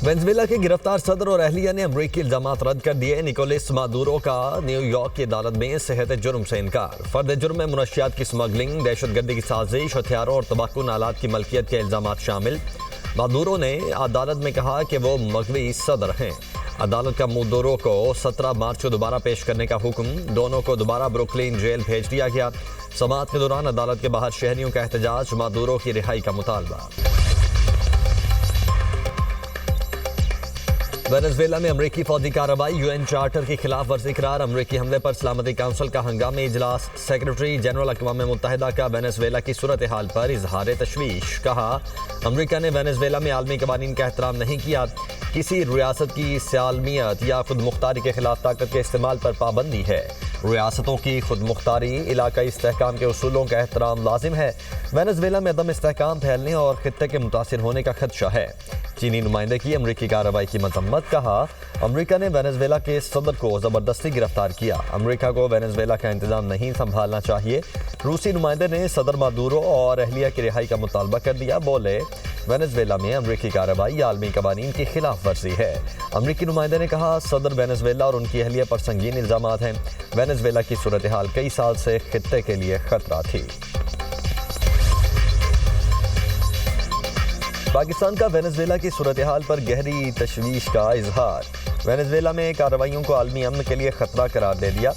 Venezuela کے گرفتار صدر اور اہلیہ نے امریکی الزامات رد کر دیے۔ نکولس مادورو کا نیو یارک کی عدالت میں صحت جرم سے انکار۔ فرد جرم میں منشیات کی اسمگلنگ، دہشت گردی کی سازش، ہتھیاروں اور تباکن آلات کی ملکیت کے الزامات شامل۔ مادورو نے عدالت میں کہا کہ وہ مغوی صدر ہیں۔ عدالت کا مادورو کو 17 مارچ کو دوبارہ پیش کرنے کا حکم۔ دونوں کو دوبارہ بروکلین جیل بھیج دیا گیا۔ سماعت کے دوران عدالت کے باہر شہریوں کا احتجاج، مادورو کی رہائی کا مطالبہ۔ وینزویلا میں امریکی فوجی کارروائی، یو این چارٹر کی خلاف ورزی قرار۔ امریکی حملے پر سلامتی کونسل کا ہنگامی اجلاس۔ سیکرٹری جنرل اقوام متحدہ کا وینزویلا کی صورتحال پر اظہار تشویش۔ کہا امریکہ نے وینزویلا میں عالمی قوانین کا احترام نہیں کیا۔ کسی ریاست کی سالمیت یا خود مختاری کے خلاف طاقت کے استعمال پر پابندی ہے۔ ریاستوں کی خود مختاری، علاقائی استحکام کے اصولوں کا احترام لازم ہے۔ وینزویلا میں عدم استحکام پھیلنے اور خطے کے متاثر ہونے کا خدشہ ہے۔ چینی نمائندے کی امریکی کارروائی کی مذمت۔ کہا امریکہ نے وینزویلا کے صدر کو زبردستی گرفتار کیا۔ امریکہ کو وینزویلا کا انتظام نہیں سنبھالنا چاہیے۔ روسی نمائندے نے صدر مادورو اور اہلیہ کی رہائی کا مطالبہ کر دیا۔ بولے وینزویلا میں امریکی کارروائی عالمی قوانین کی خلاف ورزی ہے۔ امریکی نمائندے نے کہا صدر وینزویلا اور ان کی اہلیہ پر سنگین الزامات ہیں۔ وینزویلا کی صورتحال کئی سال سے خطے کے لیے خطرہ تھی۔ پاکستان کا وینزویلا کی صورتحال پر گہری تشویش کا اظہار۔ وینزویلا میں کارروائیوں کو عالمی امن کے لیے خطرہ قرار دے دیا۔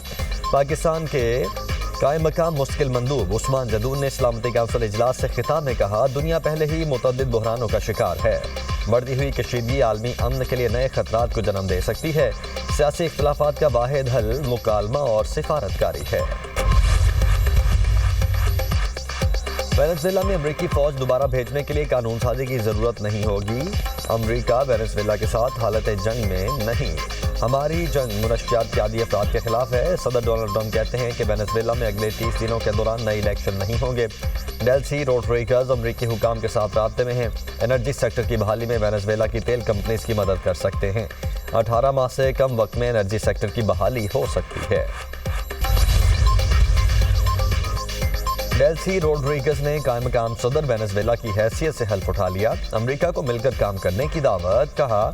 پاکستان کے قائم مقام مستقل مندوب عثمان جدون نے سلامتی کونسل اجلاس سے خطاب میں کہا دنیا پہلے ہی متعدد بحرانوں کا شکار ہے۔ بڑھتی ہوئی کشیدگی عالمی امن کے لیے نئے خطرات کو جنم دے سکتی ہے۔ سیاسی اختلافات کا واحد حل مکالمہ اور سفارتکاری ہے۔ وینزویلا میں امریکی فوج دوبارہ بھیجنے کے لیے قانون سازی کی ضرورت نہیں ہوگی۔ امریکہ وینزویلا کے ساتھ حالت جنگ میں نہیں۔ ہماری جنگ منشیات کے عادی افراد کے خلاف ہے۔ صدر ڈونلڈ ٹرمپ کہتے ہیں کہ وینزویلا میں اگلے 30 دنوں کے دوران نئے الیکشن نہیں ہوں گے۔ ڈیلسی روڈریگز امریکی حکام کے ساتھ رابطے میں ہیں۔ انرجی سیکٹر کی بحالی میں وینزویلا کی تیل کمپنیز کی مدد کر سکتے ہیں۔ 18 ماہ سے کم وقت میں انرجی سیکٹر کی بحالی ہو سکتی ہے۔ ڈیلسی روڈریگز نے قائم مقام صدر وینزویلا کی حیثیت سے حلف اٹھا لیا۔ امریکہ کو مل کر کام کرنے کی دعوت۔ کہا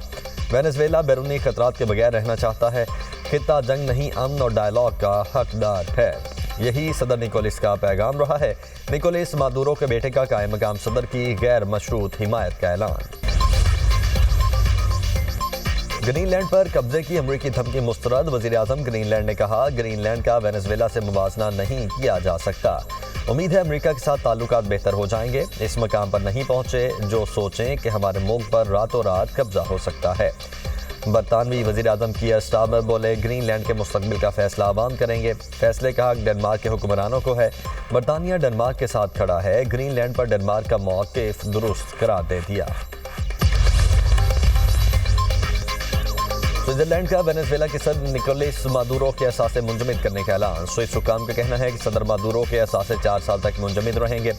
وینزویلا بیرونی خطرات کے بغیر رہنا چاہتا ہے۔ خطہ جنگ نہیں، امن اور ڈائیلاگ کا حقدار ہے۔ یہی صدر نکولس کا پیغام رہا ہے۔ نکولس مادورو کے بیٹے کا قائم مقام صدر کی غیر مشروط حمایت کا اعلان۔ گرین لینڈ پر قبضے کی امریکی دھمکی مسترد۔ وزیر اعظم گرین لینڈ نے کہا گرین لینڈ کا وینزویلا سے موازنہ نہیں کیا جا سکتا۔ امید ہے امریکہ کے ساتھ تعلقات بہتر ہو جائیں گے۔ اس مقام پر نہیں پہنچے جو سوچیں کہ ہمارے ملک پر راتوں رات قبضہ ہو سکتا ہے۔ برطانوی وزیر اعظم کیئر سٹارمر بولے گرین لینڈ کے مستقبل کا فیصلہ عوام کریں گے۔ فیصلے کا حق ڈنمارک کے حکمرانوں کو ہے۔ برطانیہ ڈنمارک کے ساتھ کھڑا ہے۔ گرین لینڈ پر ڈنمارک کا موقف درست قرار دے دیا۔ سوئٹزرلینڈ کا وینزویلا کے صدر نکولس مادورو کے اثاثے منجمد کرنے کا اعلان۔ سوئس حکام کا کہنا ہے کہ صدر مادورو کے اثاثے 4 سال تک منجمد رہیں گے۔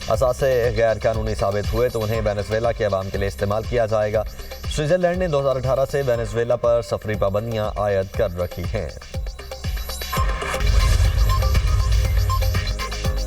اثاثے غیر قانونی ثابت ہوئے تو انہیں وینزویلا کے عوام کے لیے استعمال کیا جائے گا۔ سوئٹزرلینڈ نے 2018 سے وینزویلا پر سفری پابندیاں عائد کر رکھی ہیں۔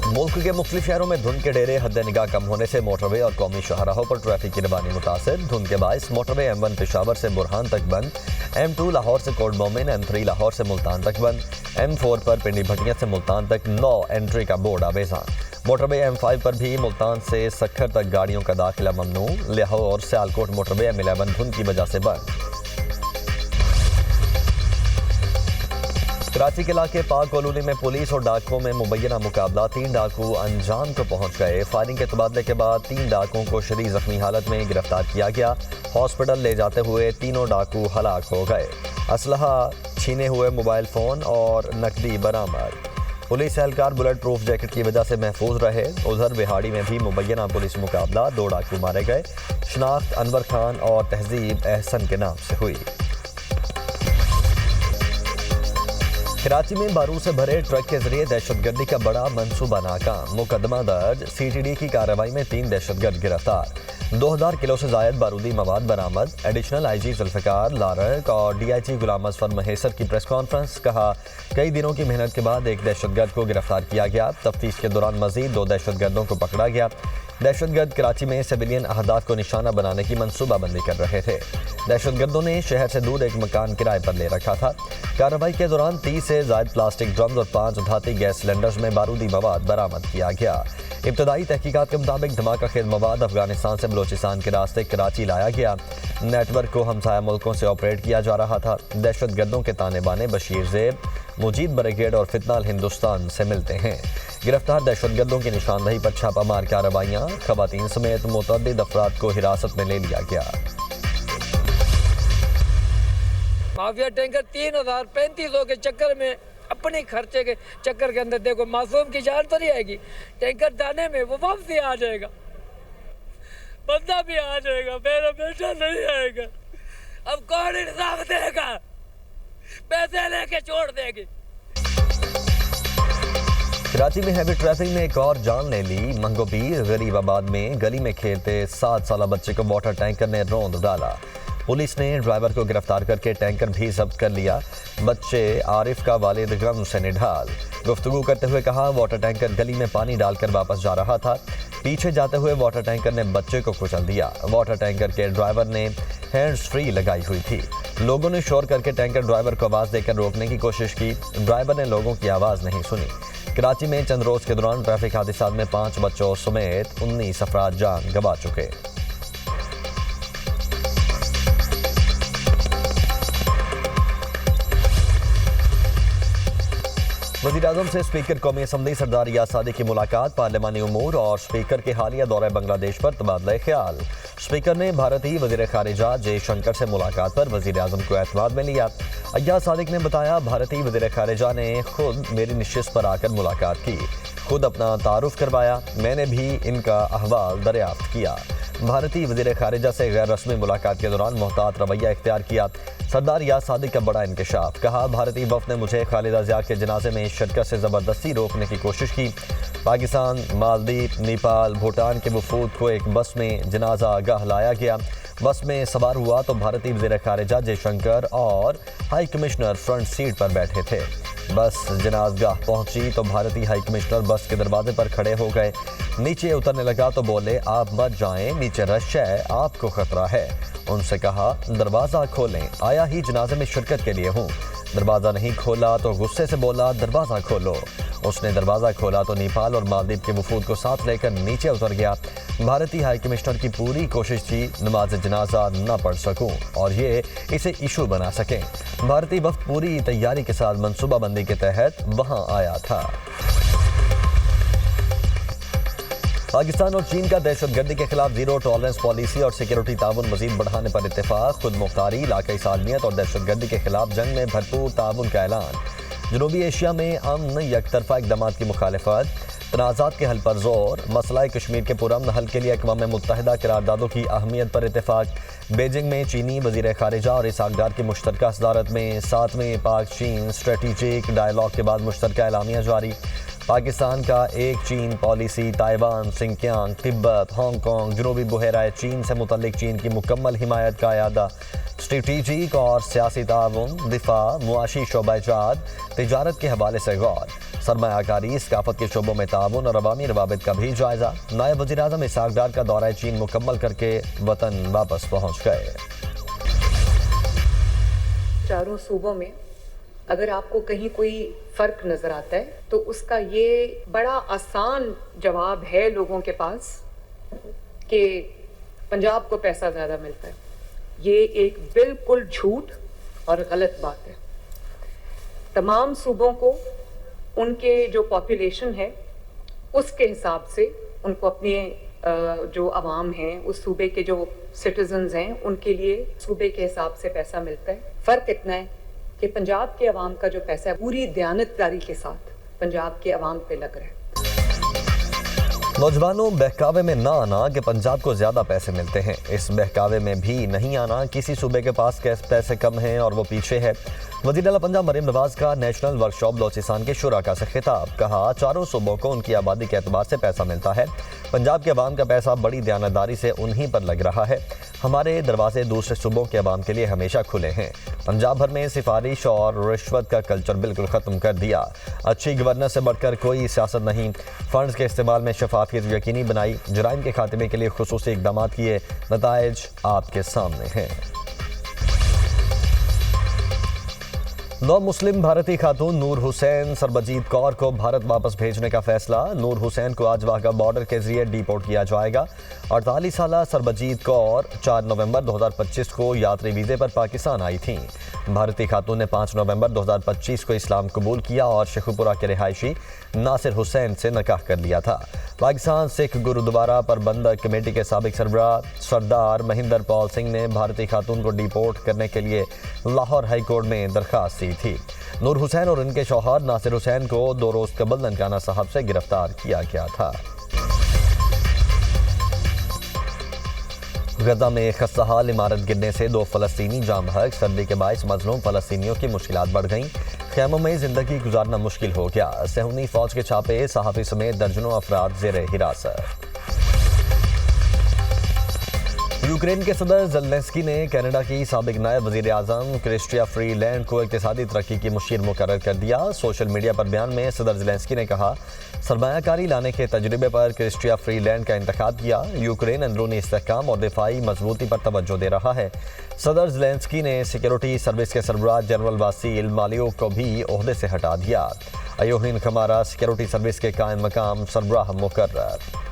ملک کے مختلف شہروں میں دھند کے ڈیرے، حد نگاہ کم ہونے سے موٹر وے اور قومی شاہراہوں پر ٹریفک کی روانی متاثر۔ دھند کے باعث موٹر وے M1 پشاور سے برہان تک بند، M2 لاہور سے کوٹ مومن، M3 لاہور سے ملتان تک بند، M4 پر پنڈی بھٹیاں سے ملتان تک نو انٹری کا بورڈ آویزاں۔ موٹر وے M5 پر بھی ملتان سے سکھر تک گاڑیوں کا داخلہ ممنوع۔ لاہور سیالکوٹ موٹر وے M11 دھند کی وجہ سے بند۔ کراچی کے علاقے پاک کالونی میں پولیس اور ڈاکوؤں میں مبینہ مقابلہ۔ 3 ڈاکو انجام کو پہنچ گئے۔ فائرنگ کے تبادلے کے بعد 3 ڈاکوؤں کو شدید زخمی حالت میں گرفتار کیا گیا۔ ہاسپٹل لے جاتے ہوئے تینوں ڈاکو ہلاک ہو گئے۔ اسلحہ، چھینے ہوئے موبائل فون اور نقدی برآمد۔ پولیس اہلکار بلٹ پروف جیکٹ کی وجہ سے محفوظ رہے۔ ادھر بہاڑی میں بھی مبینہ پولیس مقابلہ، 2 ڈاکو مارے گئے۔ شناخت انور خان اور تہذیب احسن کے نام سے ہوئی۔ کراچی میں بارود سے بھرے ٹرک کے ذریعے دہشت گردی کا بڑا منصوبہ ناکام۔ مقدمہ درج، CTD کی کارروائی میں 3 دہشت گرد گرفتار۔ 2000 کلو سے زائد بارودی مواد برآمد۔ ایڈیشنل IG ذوالفقار لارق اور DIG غلام اظفر مہیسر کی پریس کانفرنس۔ کہا کئی دنوں کی محنت کے بعد ایک دہشت گرد کو گرفتار کیا گیا۔ تفتیش کے دوران مزید 2 دہشت گردوں کو پکڑا گیا۔ دہشت گرد کراچی میں سویلین اہداف کو نشانہ بنانے کی منصوبہ بندی کر رہے تھے۔ دہشت گردوں نے شہر سے دور ایک مکان کرائے پر لے رکھا تھا۔ کارروائی کے دوران 30 سے زائد پلاسٹک ڈرمز اور 5 دھاتی گیس سلنڈرز میں بارودی مواد برآمد کیا گیا۔ ابتدائی تحقیقات کے مطابق دھماکہ خیز مواد افغانستان سے بلوچستان کے راستے کراچی لایا گیا۔ نیٹ ورک کو ہمسایہ ملکوں سے آپریٹ کیا جا رہا تھا۔ دہشت گردوں کے تانے بانے بشیر زیب، مجید بریگیڈ اور فتنہ الہندوستان سے ملتے ہیں۔ گرفتار دہشت گردوں کی نشاندہی پر چھاپہ مار کارروائیاں، خواتین سمیت متعدد افراد کو حراست میں لے لیا گیا۔ مافیا ٹینکر 3035 کے چکر میں اپنے خرچے کے چکر کے اندر دیکھو معصوم کی جان تو نہیں آئے گی، ٹینکر جانے میں وہ واپس ہی آ جائے گا، بندہ بھی آ جائے گا، میرا بیٹا نہیں آئے گا۔ اب کون انصاف دے گا؟ پیسے لے کے چھوڑ دے گی۔ کراچی میں ہیوی ٹریفک نے ایک اور جان لے لی۔ منگو پیر غریب آباد میں گلی میں کھیلتے 7 سالہ بچے کو واٹر ٹینکر نے روند ڈالا۔ پولیس نے ڈرائیور کو گرفتار کر کے ٹینکر بھی ضبط کر لیا۔ بچے عارف کا والد غم سے نڈھال۔ گفتگو کرتے ہوئے کہا واٹر ٹینکر گلی میں پانی ڈال کر واپس جا رہا تھا، پیچھے جاتے ہوئے واٹر ٹینکر نے بچے کو کچل دیا۔ واٹر ٹینکر کے ڈرائیور نے ہینڈز فری لگائی ہوئی تھی۔ لوگوں نے شور کر کے ٹینکر ڈرائیور کو آواز دے کر روکنے کی کوشش کی، ڈرائیور نے لوگوں کی آواز نہیں سنی۔ کراچی میں چند روز کے دوران ٹریفک حادثات میں 5 بچوں سمیت 19 افراد جان گنوا چکے۔ وزیراعظم سے اسپیکر قومی اسمبلی سردار ریاض صادق کی ملاقات، پارلیمانی امور اور اسپیکر کے حالیہ دورہ بنگلہ دیش پر تبادلہ خیال۔ اسپیکر نے بھارتی وزیر خارجہ جے شنکر سے ملاقات پر وزیراعظم کو اعتماد میں لیا۔ ریاض صادق نے بتایا بھارتی وزیر خارجہ نے خود میری نشست پر آ کر ملاقات کی، خود اپنا تعارف کروایا، میں نے بھی ان کا احوال دریافت کیا۔ بھارتی وزیر خارجہ سے غیر رسمی ملاقات کے دوران محتاط رویہ اختیار کیا۔ سردار ریاض صادق کا بڑا انکشاف، کہا بھارتی وفد نے مجھے خالدہ ضیاء کے جنازے میں شرکت سے زبردستی روکنے کی کوشش کی۔ پاکستان، مالدیپ، نیپال، بھوٹان کے وفود کو ایک بس میں جنازہ گاہ لایا گیا۔ بس میں سوار ہوا تو بھارتی وزیر خارجہ جے شنکر اور ہائی کمشنر فرنٹ سیٹ پر بیٹھے تھے۔ بس جنازگاہ پہنچی تو بھارتی ہائی کمشنر بس کے دروازے پر کھڑے ہو گئے، نیچے اترنے لگا تو بولے آپ مت جائیں، نیچے رش ہے، آپ کو خطرہ ہے۔ ان سے کہا دروازہ کھولیں، آیا ہی جنازے میں شرکت کے لیے ہوں۔ دروازہ نہیں کھولا تو غصے سے بولا دروازہ کھولو۔ اس نے دروازہ کھولا تو نیپال اور مالدیپ کے وفود کو ساتھ لے کر نیچے اتر گیا۔ بھارتی ہائی کمشنر کی پوری کوشش تھی نماز جنازہ نہ پڑھ سکوں اور یہ اسے ایشو بنا سکیں۔ بھارتی وفد پوری تیاری کے ساتھ منصوبہ بندی کے تحت وہاں آیا تھا۔ پاکستان اور چین کا دہشت گردی کے خلاف زیرو ٹالرنس پالیسی اور سیکیورٹی تعاون مزید بڑھانے پر اتفاق، خود مختاری، علاقائی سالمیت اور دہشت گردی کے خلاف جنگ میں بھرپور تعاون کا اعلان۔ جنوبی ایشیا میں امن یک طرفہ اقدامات کی مخالفت، تنازعات کے حل پر زور، مسئلہ کشمیر کے پرامن حل کے لیے اقوام متحدہ قراردادوں کی اہمیت پر اتفاق۔ بیجنگ میں چینی وزیر خارجہ اور اسحاق ڈار کی مشترکہ صدارت میں 7ویں پاک چین اسٹریٹجک ڈائیلاگ کے بعد مشترکہ اعلامیہ جاری۔ پاکستان کا ایک چین پالیسی، تائیوان، سنکیانگ، تبت، ہانگ کانگ، جنوبی بحیرہ چین سے متعلق چین کی مکمل حمایت کا اعادہ۔ اسٹریٹجک اور سیاسی تعاون، دفاع، معاشی شعبہ جات، تجارت کے حوالے سے غور، سرمایہ کاری، ثقافت کے شعبوں میں تعاون اور عوامی روابط کا بھی جائزہ۔ نائب وزیر اعظم اسحاق ڈار کا دورہ چین مکمل کر کے وطن واپس پہنچ گئے۔ چاروں صوبوں میں اگر آپ کو کہیں کوئی فرق نظر آتا ہے تو اس کا یہ بڑا آسان جواب ہے لوگوں کے پاس کہ پنجاب کو پیسہ زیادہ ملتا ہے۔ یہ ایک بالکل جھوٹ اور غلط بات ہے۔ تمام صوبوں کو ان کے جو پاپولیشن ہے اس کے حساب سے ان کو اپنے جو عوام ہیں اس صوبے کے جو سٹیزنز ہیں ان کے لیے صوبے کے حساب سے پیسہ ملتا ہے۔ فرق اتنا ہے کہ پنجاب کے عوام کا جو پیسہ ہے پوری دیانتداری کے ساتھ پنجاب کے عوام پہ لگ رہا ہے۔ نوجوانوں بہکاوے میں نہ آنا کہ پنجاب کو زیادہ پیسے ملتے ہیں، اس بہکاوے میں بھی نہیں آنا کسی صوبے کے پاس پیسے کم ہیں اور وہ پیچھے ہے۔ وزیر اعلیٰ پنجاب مریم نواز کا نیشنل ورکشاپ بلوچستان کے شرکاء سے خطاب، کہا چاروں صوبوں کو ان کی آبادی کے اعتبار سے پیسہ ملتا ہے، پنجاب کے عوام کا پیسہ بڑی دیانتداری سے انہی پر لگ رہا ہے۔ ہمارے دروازے دوسرے صوبوں کے عوام کے لیے ہمیشہ کھلے ہیں۔ پنجاب بھر میں سفارش اور رشوت کا کلچر بالکل ختم کر دیا۔ اچھی گورننس سے بڑھ کر کوئی سیاست نہیں۔ فنڈز کے استعمال میں شفافیت یقینی بنائی، جرائم کے خاتمے کے لیے خصوصی اقدامات کیے، نتائج آپ کے سامنے ہیں۔ نو مسلم بھارتی خاتون نور حسین سربجیت کور کو بھارت واپس بھیجنے کا فیصلہ۔ نور حسین کو آج واہگہ بارڈر کے ذریعے ڈی پورٹ کیا جائے گا۔ 48 سالہ سربجیت کور 4 نومبر 2025 کو یاتری ویزے پر پاکستان آئی تھیں۔ بھارتی خاتون نے 5 نومبر 2025 کو اسلام قبول کیا اور شیخوپورہ کے رہائشی ناصر حسین سے نکاح کر لیا تھا۔ پاکستان سکھ گرودوارہ پربندھک کمیٹی کے سابق سربراہ سردار مہندر پال سنگھ نے بھارتی خاتون کو ڈی پورٹ کرنے کے لیے لاہور ہائی کورٹ میں درخواست دی تھی۔ نور حسین اور ان کے شوہر ناصر حسین کو 2 روز قبل ننکانہ صاحب سے گرفتار کیا گیا تھا۔ غزہ میں خستہ حال عمارت گرنے سے 2 فلسطینی جاں بحق، سردی کے باعث مظلوم فلسطینیوں کی مشکلات بڑھ گئیں، خیموں میں زندگی گزارنا مشکل ہو گیا۔ صہیونی فوج کے چھاپے، صحافی سمیت درجنوں افراد زیر حراست۔ یوکرین کے صدر زیلنسکی نے کینیڈا کی سابق نائب وزیر اعظم کرسٹیا فری لینڈ کو اقتصادی ترقی کی مشیر مقرر کر دیا۔ سوشل میڈیا پر بیان میں صدر زیلنسکی نے کہا، سرمایہ کاری لانے کے تجربے پر کرسٹیا فری لینڈ کا انتخاب کیا۔ یوکرین اندرونی استحکام اور دفاعی مضبوطی پر توجہ دے رہا ہے۔ صدر زیلنسکی نے سیکیورٹی سروس کے سربراہ جنرل واسیل مالیوف کو بھی عہدے سے ہٹا دیا۔ ایوہین کمارا سیکیورٹی سروس کے قائم مقام سربراہ مقرر۔